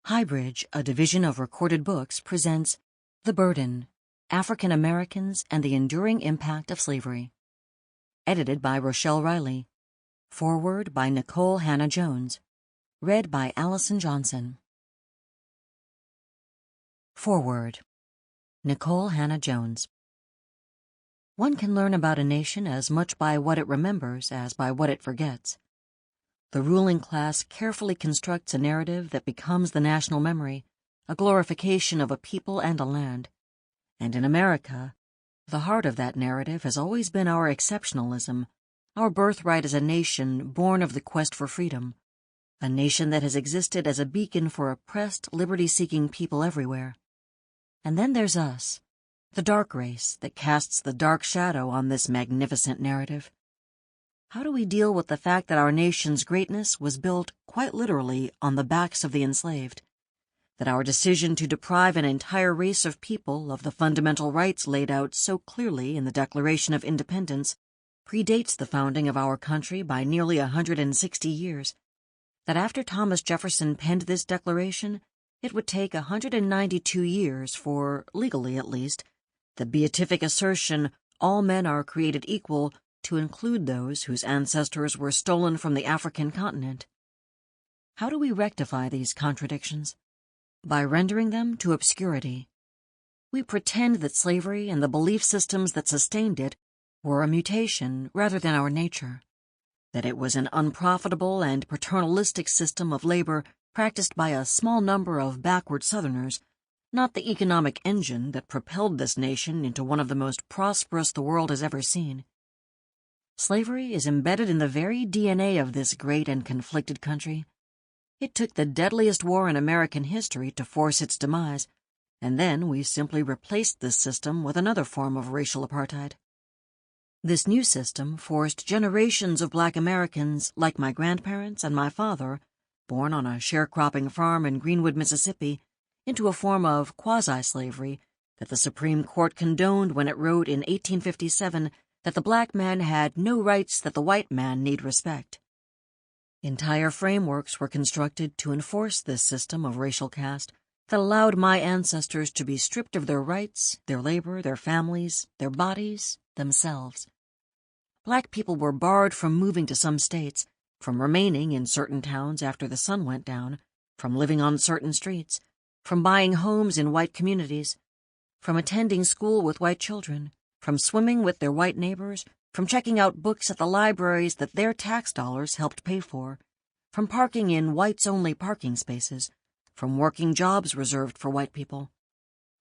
HighBridge, a division of Recorded Books, presents The Burden, African Americans and the Enduring Impact of Slavery. Edited by Rochelle Riley. Foreword by Nikole Hannah-Jones. Read by Allyson Johnson. Foreword. Nikole Hannah-Jones. One can learn about a nation as much by what it remembers as by what it forgets. The ruling class carefully constructs a narrative that becomes the national memory, a glorification of a people and a land. And in America, the heart of that narrative has always been our exceptionalism, our birthright as a nation born of the quest for freedom, a nation that has existed as a beacon for oppressed, liberty-seeking people everywhere. And then there's us, the dark race that casts the dark shadow on this magnificent narrative. How do we deal with the fact that our nation's greatness was built, quite literally, on the backs of the enslaved? That our decision to deprive an entire race of people of the fundamental rights laid out so clearly in the Declaration of Independence predates the founding of our country by nearly 160 years? That after Thomas Jefferson penned this declaration, it would take 192 years for, legally at least, the beatific assertion, "all men are created equal," to include those whose ancestors were stolen from the African continent. How do we rectify these contradictions? By rendering them to obscurity. We pretend that slavery and the belief systems that sustained it were a mutation rather than our nature, that it was an unprofitable and paternalistic system of labor practiced by a small number of backward Southerners, not the economic engine that propelled this nation into one of the most prosperous the world has ever seen. Slavery is embedded in the very DNA of this great and conflicted country. It took the deadliest war in American history to force its demise, and then we simply replaced this system with another form of racial apartheid. This new system forced generations of Black Americans, like my grandparents and my father, born on a sharecropping farm in Greenwood, Mississippi, into a form of quasi-slavery that the Supreme Court condoned when it wrote in 1857 that the black man had no rights that the white man need respect. Entire frameworks were constructed to enforce this system of racial caste that allowed my ancestors to be stripped of their rights, their labor, their families, their bodies, themselves. Black people were barred from moving to some states, from remaining in certain towns after the sun went down, from living on certain streets, from buying homes in white communities, from attending school with white children, from swimming with their white neighbors, from checking out books at the libraries that their tax dollars helped pay for, from parking in whites-only parking spaces, from working jobs reserved for white people.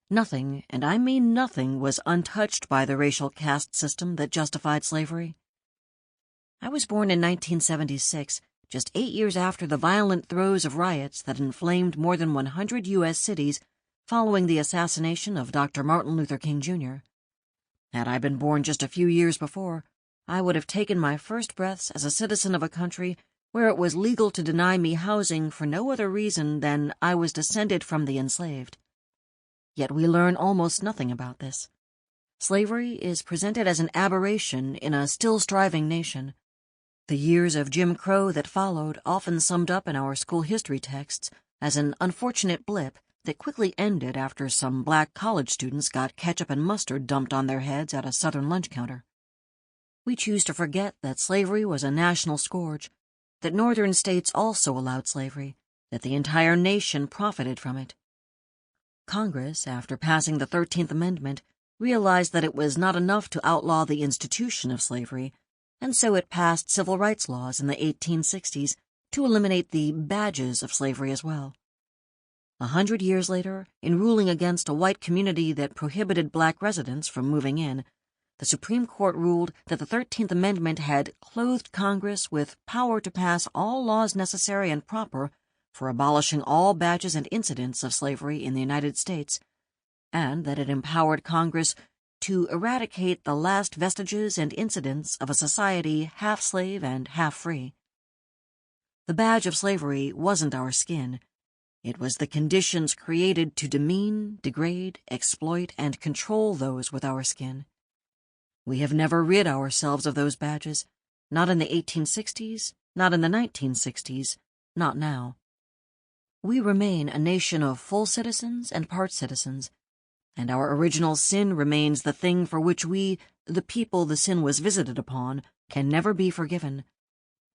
Nothing, and I mean nothing, was untouched by the racial caste system that justified slavery. I was born in 1976, just 8 years after the violent throes of riots that inflamed more than 100 U.S. cities following the assassination of Dr. Martin Luther King, Jr. Had I been born just a few years before, I would have taken my first breaths as a citizen of a country where it was legal to deny me housing for no other reason than I was descended from the enslaved. Yet we learn almost nothing about this. Slavery is presented as an aberration in a still-striving nation. The years of Jim Crow that followed often summed up in our school history texts as an unfortunate blip that quickly ended after some black college students got ketchup and mustard dumped on their heads at a Southern lunch counter. We choose to forget that slavery was a national scourge, that northern states also allowed slavery, that the entire nation profited from it. Congress, after passing the 13th Amendment, realized that it was not enough to outlaw the institution of slavery, and so it passed civil rights laws in the 1860s to eliminate the badges of slavery as well. 100 years later, in ruling against a white community that prohibited black residents from moving in, the Supreme Court ruled that the 13th Amendment had clothed Congress with power to pass all laws necessary and proper for abolishing all badges and incidents of slavery in the United States, and that it empowered Congress to eradicate the last vestiges and incidents of a society half slave and half free. The badge of slavery wasn't our skin. It was the conditions created to demean, degrade, exploit, and control those with our skin. We have never rid ourselves of those badges, not in the 1860s, not in the 1960s, not now. We remain a nation of full citizens and part citizens, and our original sin remains the thing for which we, the people the sin was visited upon, can never be forgiven.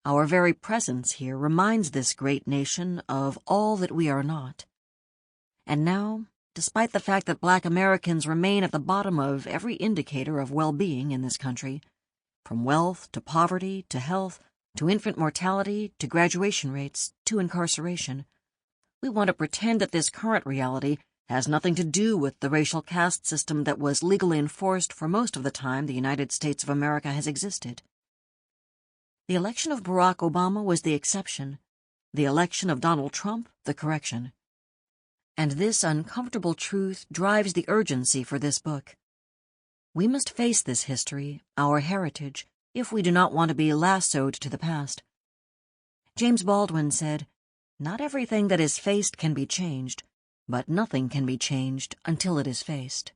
Our very presence here reminds this great nation of all that we are not. And now, despite the fact that Black Americans remain at the bottom of every indicator of well-being in this country, from wealth to poverty to health to infant mortality to graduation rates to incarceration, we want to pretend that this current reality has nothing to do with the racial caste system that was legally enforced for most of the time the United States of America has existed. The election of Barack Obama was the exception, the election of Donald Trump the correction. And this uncomfortable truth drives the urgency for this book. We must face this history, our heritage, if we do not want to be lassoed to the past. James Baldwin said, "Not everything that is faced can be changed, but nothing can be changed until it is faced."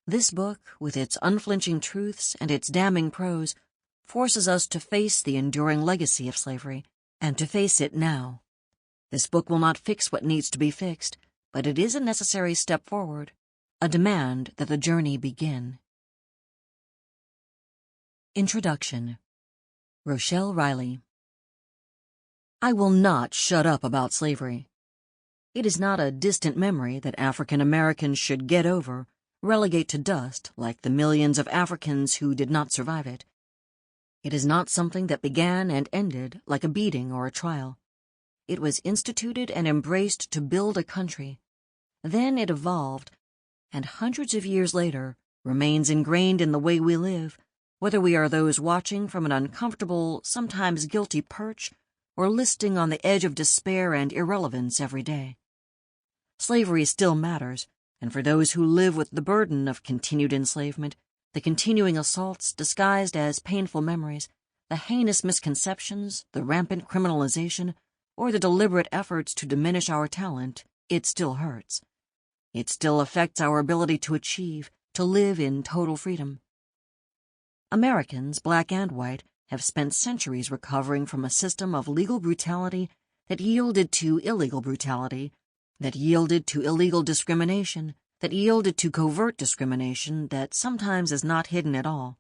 This book, with its unflinching truths and its damning prose, forces us to face the enduring legacy of slavery, and to face it now. This book will not fix what needs to be fixed, but it is a necessary step forward, a demand that the journey begin. Introduction. Rochelle Riley. I will not shut up about slavery. It is not a distant memory that African Americans should get over, relegate to dust like the millions of Africans who did not survive it. It is not something that began and ended like a beating or a trial. It was instituted and embraced to build a country. Then it evolved, and hundreds of years later remains ingrained in the way we live, whether we are those watching from an uncomfortable, sometimes guilty perch, or listing on the edge of despair and irrelevance every day. Slavery still matters, and for those who live with the burden of continued enslavement, the continuing assaults disguised as painful memories, the heinous misconceptions, the rampant criminalization, or the deliberate efforts to diminish our talent, it still hurts. It still affects our ability to achieve, to live in total freedom. Americans, black and white, have spent centuries recovering from a system of legal brutality that yielded to illegal brutality, that yielded to illegal discrimination, that yielded to covert discrimination that sometimes is not hidden at all.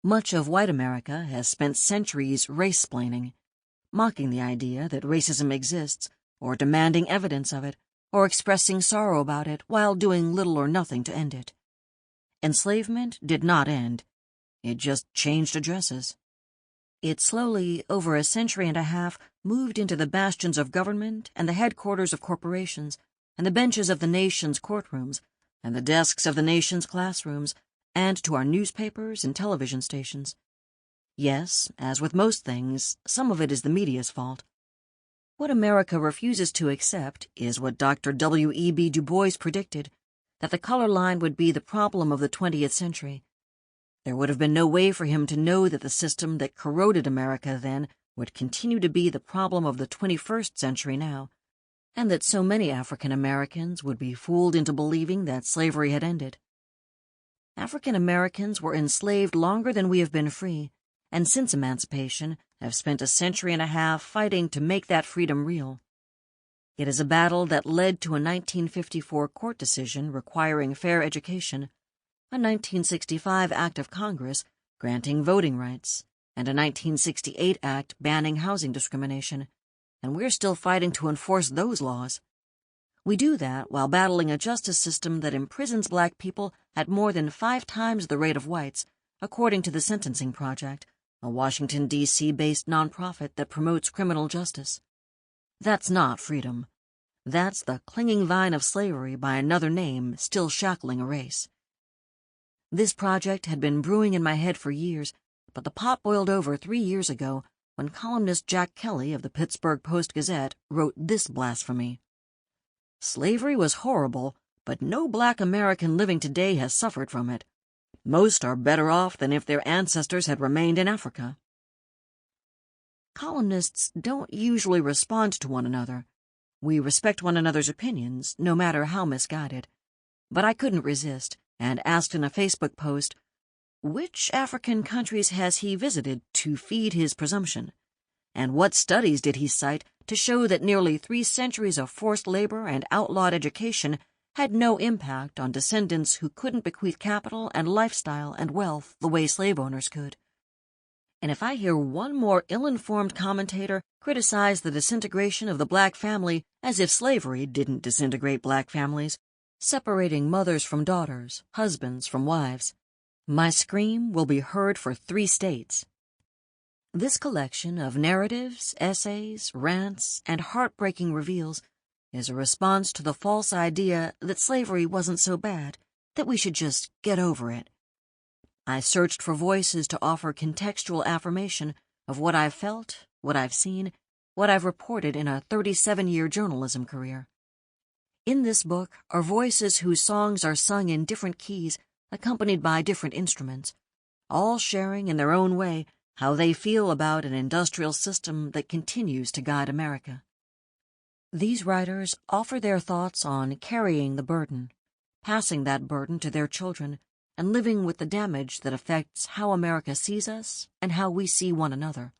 Much of white America has spent centuries race-splaining, mocking the idea that racism exists, or demanding evidence of it, or expressing sorrow about it while doing little or nothing to end it. Enslavement did not end. It just changed addresses. It slowly, over a century and a half, moved into the bastions of government and the headquarters of corporations, and the benches of the nation's courtrooms, and the desks of the nation's classrooms, and to our newspapers and television stations. Yes, as with most things, some of it is the media's fault. What America refuses to accept is what Dr. W.E.B. Du Bois predicted, that the color line would be the problem of the 20th century. There would have been no way for him to know that the system that corroded America then would continue to be the problem of the 21st century now, and that so many African Americans would be fooled into believing that slavery had ended. African Americans were enslaved longer than we have been free, and since emancipation have spent a century and a half fighting to make that freedom real. It is a battle that led to a 1954 court decision requiring fair education, a 1965 Act of Congress granting voting rights, and a 1968 Act banning housing discrimination, and we're still fighting to enforce those laws. We do that while battling a justice system that imprisons black people at more than 5 times the rate of whites, according to the Sentencing Project, a Washington, D.C.-based nonprofit that promotes criminal justice. That's not freedom. That's the clinging vine of slavery by another name still shackling a race. This project had been brewing in my head for years, but the pot boiled over 3 years ago when columnist Jack Kelly of the Pittsburgh Post-Gazette wrote this blasphemy. Slavery was horrible, but no black American living today has suffered from it. Most are better off than if their ancestors had remained in Africa. Columnists don't usually respond to one another. We respect one another's opinions, no matter how misguided. But I couldn't resist, and asked in a Facebook post, which African countries has he visited to feed his presumption? And what studies did he cite to show that nearly 3 centuries of forced labor and outlawed education had no impact on descendants who couldn't bequeath capital and lifestyle and wealth the way slave owners could? And if I hear one more ill-informed commentator criticize the disintegration of the black family as if slavery didn't disintegrate black families, separating mothers from daughters, husbands from wives, my scream will be heard for 3 states. This collection of narratives, essays, rants, and heartbreaking reveals is a response to the false idea that slavery wasn't so bad, that we should just get over it. I searched for voices to offer contextual affirmation of what I've felt, what I've seen, what I've reported in a 37-year journalism career. In this book are voices whose songs are sung in different keys, accompanied by different instruments, all sharing in their own way how they feel about an industrial system that continues to guide America. These writers offer their thoughts on carrying the burden, passing that burden to their children, and living with the damage that affects how America sees us and how we see one another.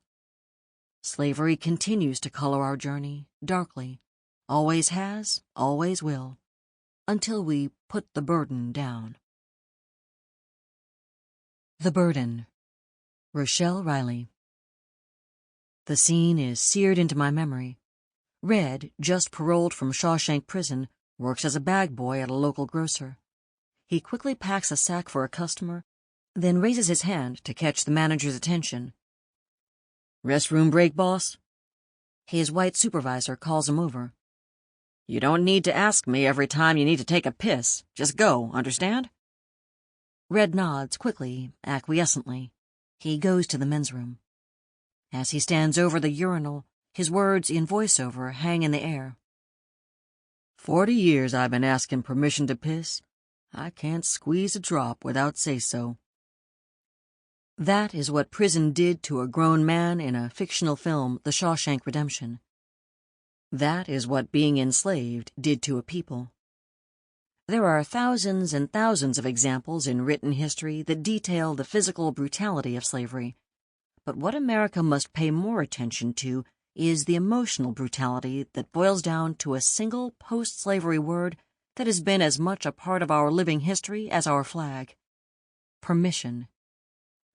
Slavery continues to color our journey darkly, always has, always will, until we put the burden down. The Burden. Rochelle Riley. The scene is seared into my memory. Red, just paroled from Shawshank Prison, works as a bag boy at a local grocer. He quickly packs a sack for a customer, then raises his hand to catch the manager's attention. "Restroom break, boss?" His white supervisor calls him over. "You don't need to ask me every time you need to take a piss. Just go, understand?" Red nods quickly, acquiescently. He goes to the men's room. As he stands over the urinal, his words in voiceover hang in the air. 40 years I've been asking permission to piss. I can't squeeze a drop without say-so." That is what prison did to a grown man in a fictional film, The Shawshank Redemption. That is what being enslaved did to a people. There are thousands and thousands of examples in written history that detail the physical brutality of slavery. But what America must pay more attention to is the emotional brutality that boils down to a single post-slavery word that has been as much a part of our living history as our flag: permission.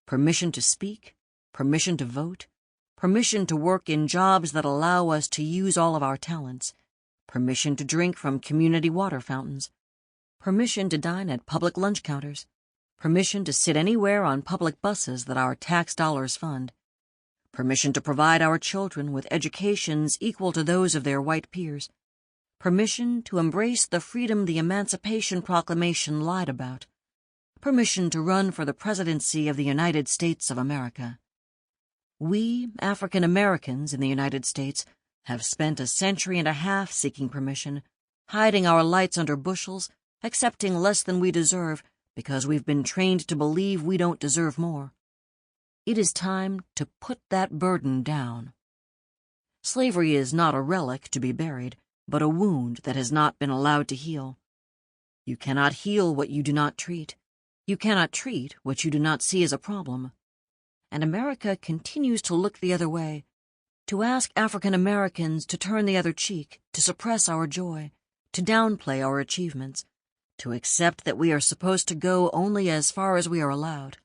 Permission to speak, permission to vote, permission to work in jobs that allow us to use all of our talents, permission to drink from community water fountains, permission to dine at public lunch counters, permission to sit anywhere on public buses that our tax dollars fund, permission to provide our children with educations equal to those of their white peers, permission to embrace the freedom the Emancipation Proclamation lied about, permission to run for the presidency of the United States of America. We, African Americans in the United States, have spent a century and a half seeking permission, hiding our lights under bushels, accepting less than we deserve because we've been trained to believe we don't deserve more. It is time to put that burden down. Slavery is not a relic to be buried, but a wound that has not been allowed to heal. You cannot heal what you do not treat. You cannot treat what you do not see as a problem. And America continues to look the other way, to ask African Americans to turn the other cheek, to suppress our joy, to downplay our achievements, to accept that we are supposed to go only as far as we are allowed.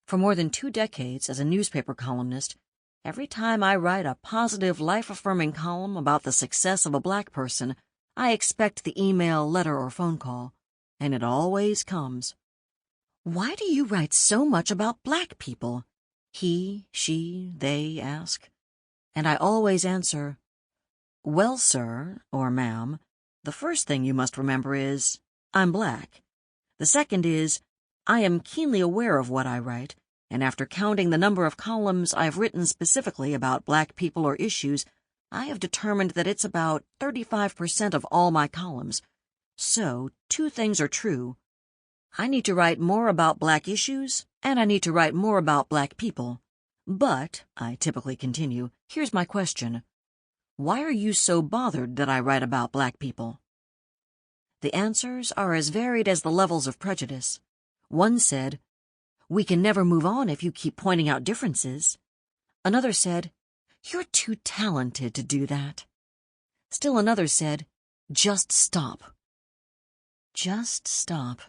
For more than 2 decades as a newspaper columnist, every time I write a positive, life-affirming column about the success of a black person, I expect the email, letter, or phone call, and it always comes. "Why do you write so much about black people?" he, she, they ask. And I always answer, "Well, sir, or ma'am, the first thing you must remember is, I'm black. The second is, I am keenly aware of what I write, and after counting the number of columns I've written specifically about black people or issues, I have determined that it's about 35% of all my columns. So, 2 things are true. I need to write more about black issues, and I need to write more about black people. But," I typically continue, "here's my question. Why are you so bothered that I write about black people?" The answers are as varied as the levels of prejudice. One said, "We can never move on if you keep pointing out differences." Another said, "You're too talented to do that." Still another said, "Just stop." Just stop.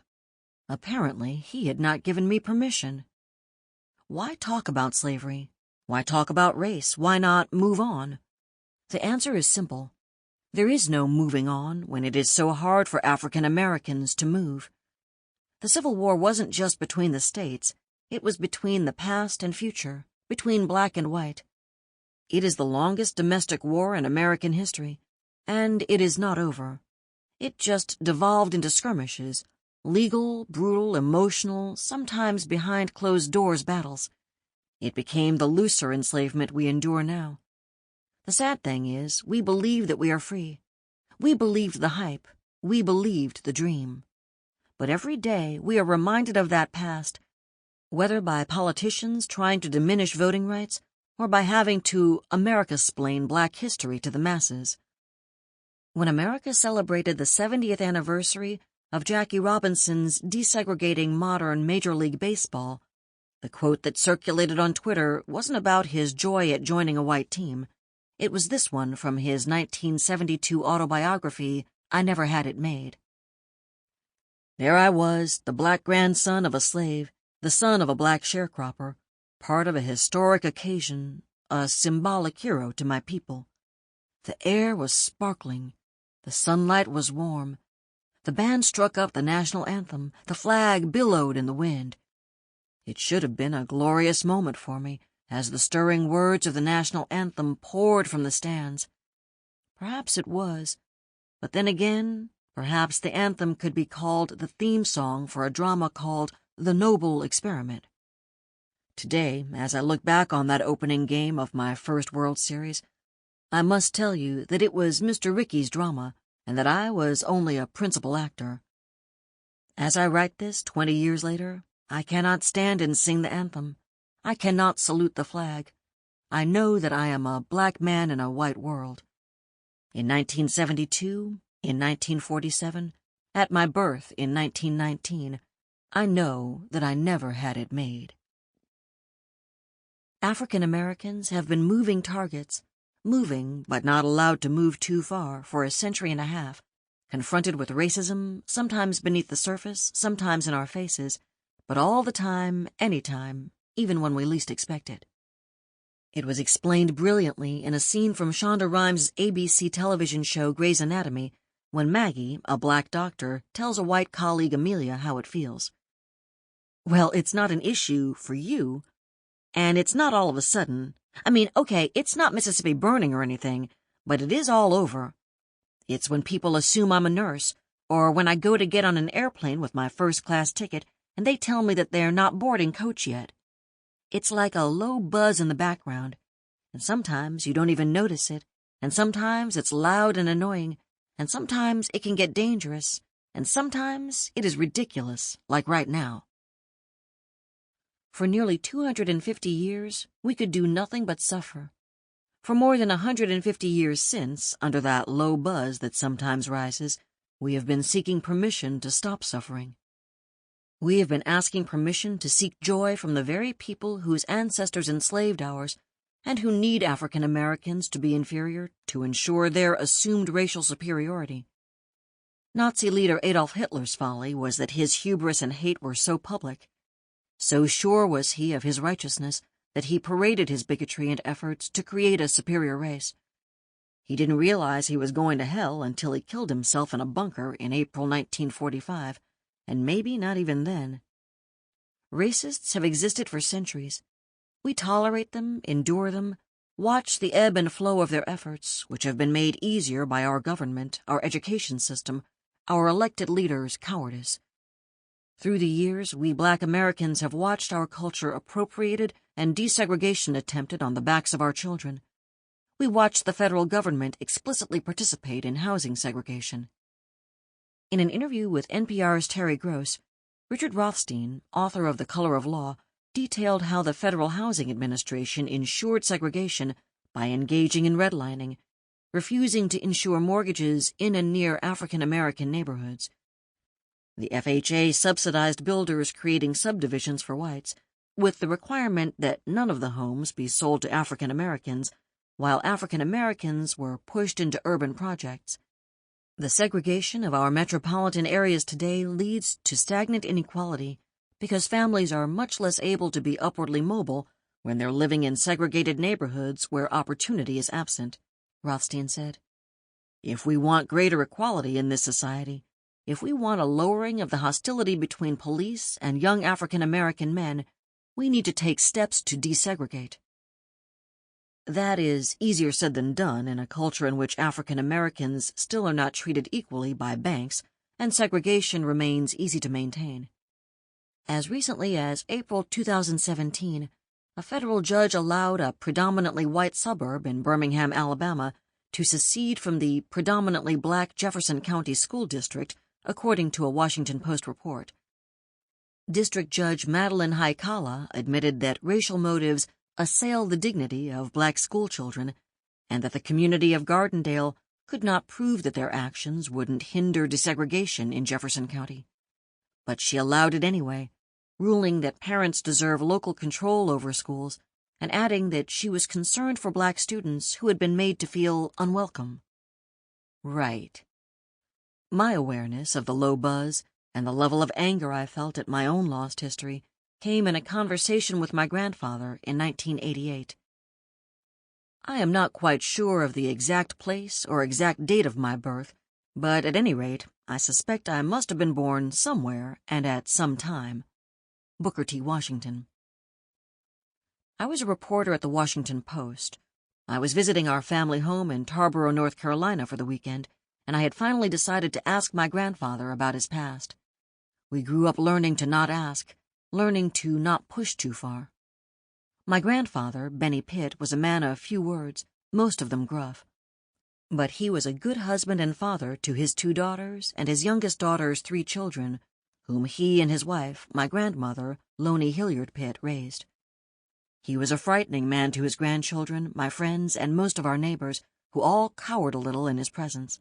Apparently, he had not given me permission. Why talk about slavery? Why talk about race? Why not move on? The answer is simple. There is no moving on when it is so hard for African Americans to move. The Civil War wasn't just between the states. It was between the past and future, between black and white. It is the longest domestic war in American history, and it is not over. It just devolved into skirmishes, legal, brutal, emotional, sometimes behind closed doors battles. It became the looser enslavement we endure now. The sad thing is, we believe that we are free. We believed the hype. We believed the dream. But every day we are reminded of that past, whether by politicians trying to diminish voting rights or by having to America-splain black history to the masses. When America celebrated the 70th anniversary of Jackie Robinson's desegregating modern Major League Baseball, the quote that circulated on Twitter wasn't about his joy at joining a white team. It was this one from his 1972 autobiography, I Never Had It Made. There I was, the black grandson of a slave, the son of a black sharecropper, part of a historic occasion, a symbolic hero to my people. The air was sparkling. The sunlight was warm. The band struck up the national anthem. The flag billowed in the wind. It should have been a glorious moment for me, as the stirring words of the national anthem poured from the stands. Perhaps it was, but then again, perhaps the anthem could be called the theme song for a drama called The Noble Experiment. Today, as I look back on that opening game of my first World Series, I must tell you that it was Mr. Rickey's drama and that I was only a principal actor. As I write this 20 years later, I cannot stand and sing the anthem. I cannot salute the flag. I know that I am a black man in a white world. In 1972, in 1947, at my birth in 1919, I know that I never had it made. African Americans have been moving targets, moving but not allowed to move too far for a century and a half, confronted with racism, sometimes beneath the surface, sometimes in our faces, but all the time, anytime, even when we least expect it. It was explained brilliantly in a scene from Shonda Rhimes' ABC television show Grey's Anatomy, when Maggie, a black doctor, tells a white colleague Amelia how it feels. Well, it's not an issue for you, and it's not all of a sudden. I mean, okay, it's not Mississippi burning or anything, but it is all over. It's when people assume I'm a nurse, or when I go to get on an airplane with my first-class ticket and they tell me that they're not boarding coach yet. It's like a low buzz in the background, and sometimes you don't even notice it, and sometimes it's loud and annoying, and sometimes it can get dangerous, and sometimes it is ridiculous, like right now. For nearly 250 years, we could do nothing but suffer. For more than 150 years since, under that low buzz that sometimes rises, we have been seeking permission to stop suffering. We have been asking permission to seek joy from the very people whose ancestors enslaved ours and who need African Americans to be inferior to ensure their assumed racial superiority. Nazi leader Adolf Hitler's folly was that his hubris and hate were so public. So sure was he of his righteousness that he paraded his bigotry and efforts to create a superior race. He didn't realize he was going to hell until he killed himself in a bunker in April 1945, and maybe not even then. Racists have existed for centuries. We tolerate them, endure them, watch the ebb and flow of their efforts, which have been made easier by our government, our education system, our elected leaders' cowardice. Through the years, we black Americans have watched our culture appropriated and desegregation attempted on the backs of our children. We watched the federal government explicitly participate in housing segregation. In an interview with NPR's Terry Gross, Richard Rothstein, author of The Color of Law, detailed how the Federal Housing Administration ensured segregation by engaging in redlining, refusing to insure mortgages in and near African American neighborhoods. The FHA subsidized builders creating subdivisions for whites, with the requirement that none of the homes be sold to African Americans while African Americans were pushed into urban projects. The segregation of our metropolitan areas today leads to stagnant inequality because families are much less able to be upwardly mobile when they're living in segregated neighborhoods where opportunity is absent, Rothstein said. If we want greater equality in this society, if we want a lowering of the hostility between police and young African American men, we need to take steps to desegregate. That is easier said than done in a culture in which African Americans still are not treated equally by banks, and segregation remains easy to maintain. As recently as April 2017, a federal judge allowed a predominantly white suburb in Birmingham, Alabama, to secede from the predominantly black Jefferson County School District, according to a Washington Post report. District Judge Madeline Haikala admitted that racial motives assail the dignity of black schoolchildren, and that the community of Gardendale could not prove that their actions wouldn't hinder desegregation in Jefferson County. But she allowed it anyway, ruling that parents deserve local control over schools, and adding that she was concerned for black students who had been made to feel unwelcome. Right. My awareness of the low buzz and the level of anger I felt at my own lost history came in a conversation with my grandfather in 1988. I am not quite sure of the exact place or exact date of my birth, but at any rate, I suspect I must have been born somewhere and at some time. Booker T. Washington. I was a reporter at the Washington Post. I was visiting our family home in Tarboro, North Carolina for the weekend, and I had finally decided to ask my grandfather about his past. We grew up learning to not ask, learning to not push too far. My grandfather, Benny Pitt, was a man of few words, most of them gruff. But he was a good husband and father to his 2 daughters and his youngest daughter's 3 children, whom he and his wife, my grandmother, Loney Hilliard Pitt, raised. He was a frightening man to his grandchildren, my friends, and most of our neighbors, who all cowered a little in his presence.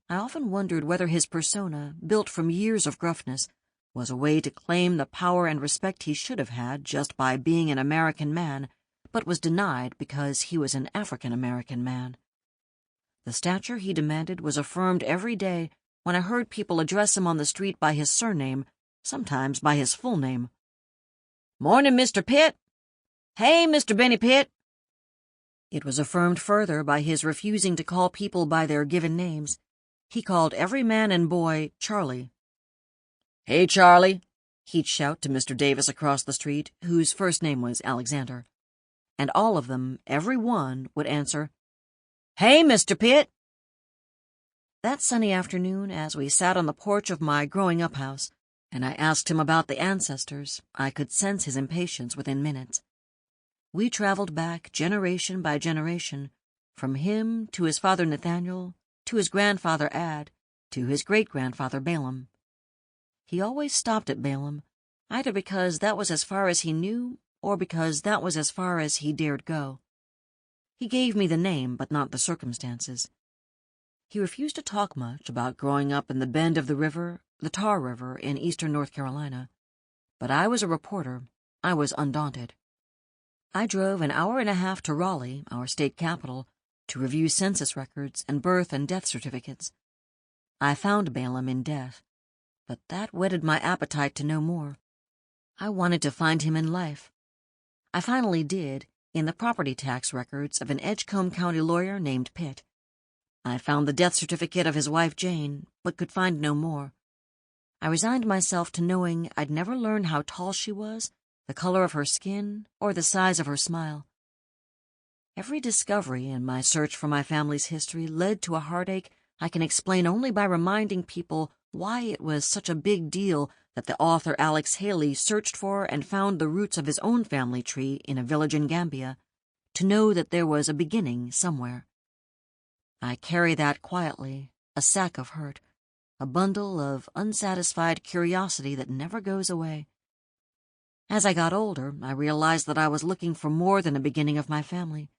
I often wondered whether his persona, built from years of gruffness, was a way to claim the power and respect he should have had just by being an American man, but was denied because he was an African American man. The stature he demanded was affirmed every day when I heard people address him on the street by his surname, sometimes by his full name. "Morning, Mr. Pitt." "Hey, Mr. Benny Pitt." It was affirmed further by his refusing to call people by their given names. He called every man and boy Charlie. "Hey, Charlie," he'd shout to Mr. Davis across the street, whose first name was Alexander. And all of them, every one, would answer, "Hey, Mr. Pitt." That sunny afternoon, as we sat on the porch of my growing-up house, and I asked him about the ancestors, I could sense his impatience within minutes. We traveled back generation by generation, from him to his father Nathaniel, to his grandfather Ad, to his great-grandfather Balaam. He always stopped at Balaam, either because that was as far as he knew or because that was as far as he dared go. He gave me the name, but not the circumstances. He refused to talk much about growing up in the bend of the river, the Tar River, in eastern North Carolina. But I was a reporter. I was undaunted. I drove an hour and a half to Raleigh, our state capital, to review census records and birth and death certificates. I found Balaam in death, but that whetted my appetite to know more. I wanted to find him in life. I finally did, in the property tax records of an Edgecombe County lawyer named Pitt. I found the death certificate of his wife Jane, but could find no more. I resigned myself to knowing I'd never learn how tall she was, the color of her skin, or the size of her smile. Every discovery in my search for my family's history led to a heartache I can explain only by reminding people why it was such a big deal that the author Alex Haley searched for and found the roots of his own family tree in a village in Gambia, to know that there was a beginning somewhere. I carry that quietly, a sack of hurt, a bundle of unsatisfied curiosity that never goes away. As I got older, I realized that I was looking for more than a beginning of my family.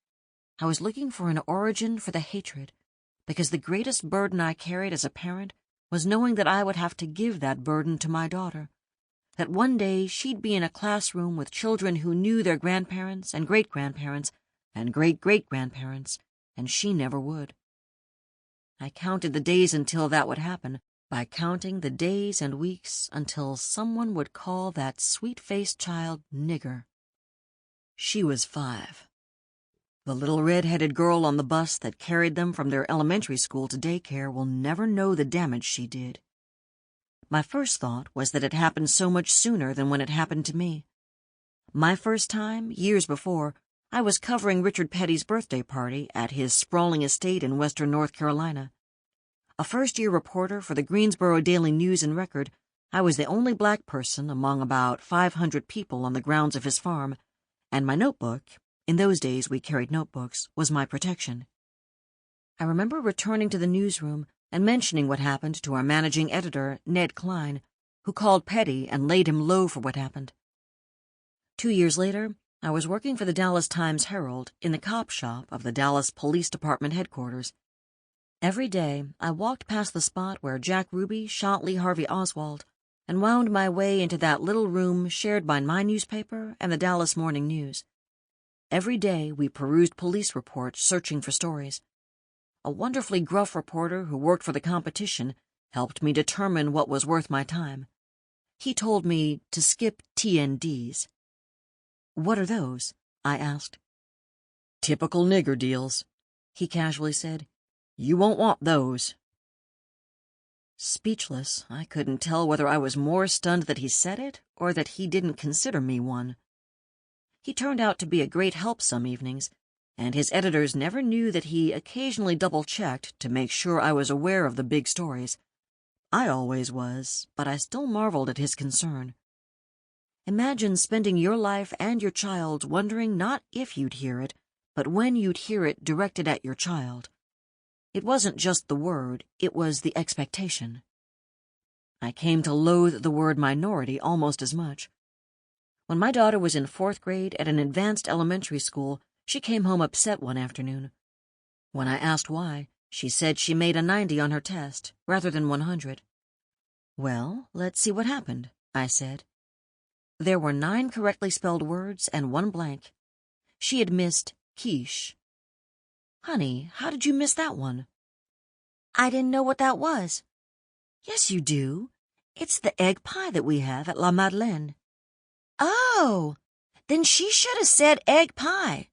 I was looking for an origin for the hatred, because the greatest burden I carried as a parent was knowing that I would have to give that burden to my daughter, that one day she'd be in a classroom with children who knew their grandparents and great-grandparents, and great-great-grandparents, and she never would. I counted the days until that would happen, by counting the days and weeks until someone would call that sweet-faced child nigger. She was 5. The little red-headed girl on the bus that carried them from their elementary school to daycare will never know the damage she did. My first thought was that it happened so much sooner than when it happened to me. My first time, years before, I was covering Richard Petty's birthday party at his sprawling estate in western North Carolina. A first-year reporter for the Greensboro Daily News and Record, I was the only black person among about 500 people on the grounds of his farm, and my notebook, in those days we carried notebooks, was my protection. I remember returning to the newsroom and mentioning what happened to our managing editor, Ned Klein, who called Petty and laid him low for what happened. 2 years later, I was working for the Dallas Times-Herald in the cop shop of the Dallas Police Department headquarters. Every day, I walked past the spot where Jack Ruby shot Lee Harvey Oswald and wound my way into that little room shared by my newspaper and the Dallas Morning News. Every day, we perused police reports searching for stories. A wonderfully gruff reporter who worked for the competition helped me determine what was worth my time. He told me to skip TNDs. "What are those?" I asked. "Typical nigger deals," he casually said. "You won't want those." Speechless, I couldn't tell whether I was more stunned that he said it or that he didn't consider me one. He turned out to be a great help some evenings, and his editors never knew that he occasionally double-checked to make sure I was aware of the big stories. I always was, but I still marveled at his concern. Imagine spending your life and your child's wondering not if you'd hear it, but when you'd hear it directed at your child. It wasn't just the word, it was the expectation. I came to loathe the word minority almost as much. When my daughter was in 4th grade at an advanced elementary school, she came home upset one afternoon. When I asked why, she said she made a 90 on her test, rather than 100. "Well, let's see what happened," I said. There were 9 correctly spelled words and 1 blank. She had missed quiche. "Honey, how did you miss that one?" "I didn't know what that was." "Yes, you do. It's the egg pie that we have at La Madeleine." "Oh, then she should have said egg pie."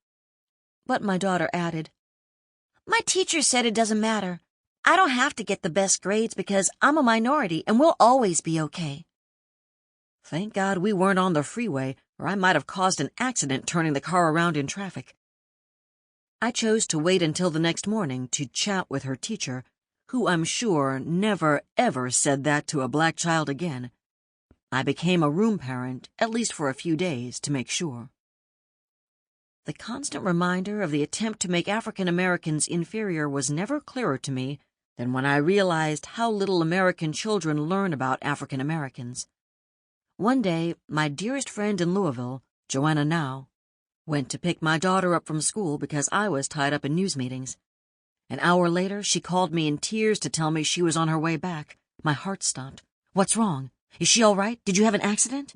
But my daughter added, "My teacher said it doesn't matter. I don't have to get the best grades because I'm a minority and we'll always be okay." Thank God we weren't on the freeway, or I might have caused an accident turning the car around in traffic. I chose to wait until the next morning to chat with her teacher, who I'm sure never, ever said that to a black child again. I became a room parent, at least for a few days, to make sure. The constant reminder of the attempt to make African Americans inferior was never clearer to me than when I realized how little American children learn about African Americans. One day, my dearest friend in Louisville, Joanna Now, went to pick my daughter up from school because I was tied up in news meetings. An hour later, she called me in tears to tell me she was on her way back. My heart stopped. "What's wrong? Is she all right? Did you have an accident?"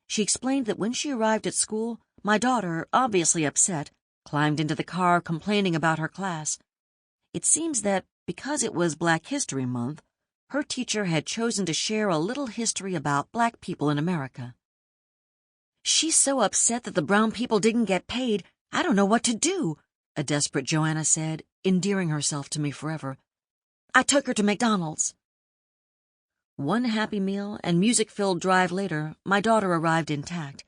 She explained that when she arrived at school, my daughter, obviously upset, climbed into the car complaining about her class. It seems that, because it was Black History Month, her teacher had chosen to share a little history about black people in America. "She's so upset that the brown people didn't get paid, I don't know what to do," a desperate Joanna said, endearing herself to me forever. "I took her to McDonald's." One happy meal and music-filled drive later, my daughter arrived intact.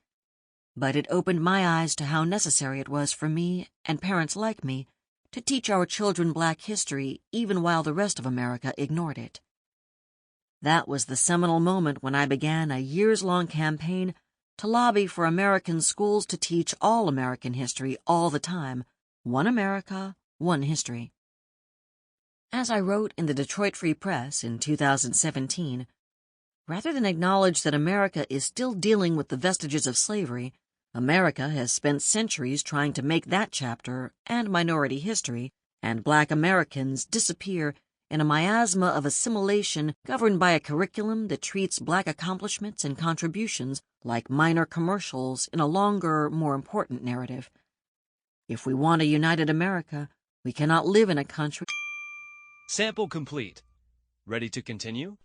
But it opened my eyes to how necessary it was for me, and parents like me, to teach our children black history even while the rest of America ignored it. That was the seminal moment when I began a years-long campaign to lobby for American schools to teach all American history all the time, one America, one history. As I wrote in the Detroit Free Press in 2017, rather than acknowledge that America is still dealing with the vestiges of slavery, America has spent centuries trying to make that chapter and minority history and black Americans disappear in a miasma of assimilation governed by a curriculum that treats black accomplishments and contributions like minor commercials in a longer, more important narrative. If we want a united America, we cannot live in a country. Sample complete. Ready to continue?